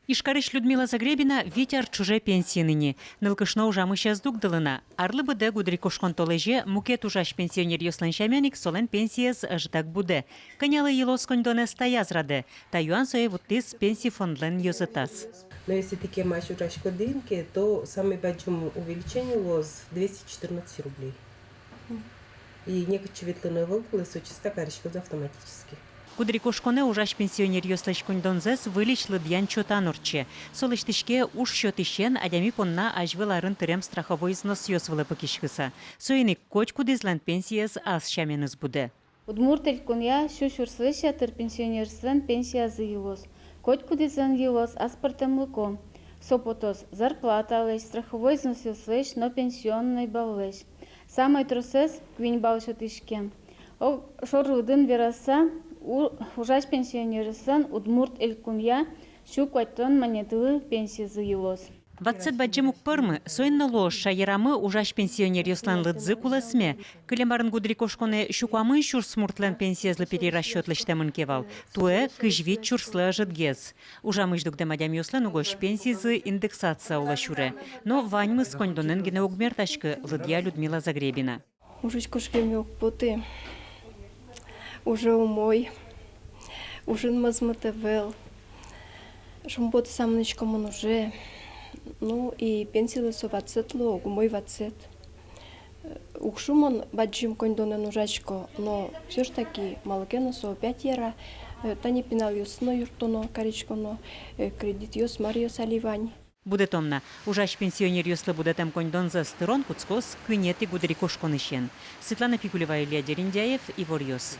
Ишкарыш Людмила Загребина ветер чуже пенсийныни. Нылкышно ужамы сейчас дугдалына. Арлы быде гудри кошкон толеже мукет ужаш пенсионер йослан шамяник солен пенсияс ажитак буде. Канялы елос кондоне стоязраде. Таюан сое вот тис пенсии фондлен йозытас. Но если такие матчи ужаш кодинки, то самый большое увеличение лоз 214 рублей. И некоторые ветляные выплаты чисто карочка автоматически. Гудри кошконе ужаш пенсионер йослаш кондонзес вылечлы дьян чотанурче. Солыштышке уж счетищен адями понна ажвеларын тырем страховой износ йосвылы пакишкыса. Соиник кочку дизлен пенсияс аз шаменыз буде. Удмуртель коня шушурслыша тыр пенсионерствен пенсия заилос. Кочку дизлен елос аспартем лыкон. Сопотос зарплата лещ, страховой износ слыш, но пенсионный бал лещ. Самый трусес квинь бал шотышке. Шорудын вераса ужаш пенсионерсан удмурт элькунья щукватон монетылы пенсия заилос. 20 баджимук пырмы, сойнна лош шайерамы ужаш пенсионер йослан лыдзы куласме. Кылемарын гудри кошконе щукамы шурсмуртлен пенсиязлы перерасчетлыштемын кевал. Туэ кыжвит чурслы ажытгез. Ужамыш дугдем адям йослан угош пенсиязы индексация улашуре. Но ваньмы скондонен гене угмерташкы лыдья Людмила Загребина. Ужич кошкем yok поты. Уже умой, уже мазматевел, шумбот самничком он уже, ну и пенсия совадцет лог, мой вадцет. Укшумон баджим кондоне нужачко, но все ж таки малкено со 5 ера, тани пинал юсно юртоно каричконо, кредит юс Марио Саливань. Буде томна. Ужаш пенсионер йослы буде тем кондон за стырон куцкос кынети гудри кошконышен. Светлана Пикулева, Илья Дерендяев, Ивор Йос.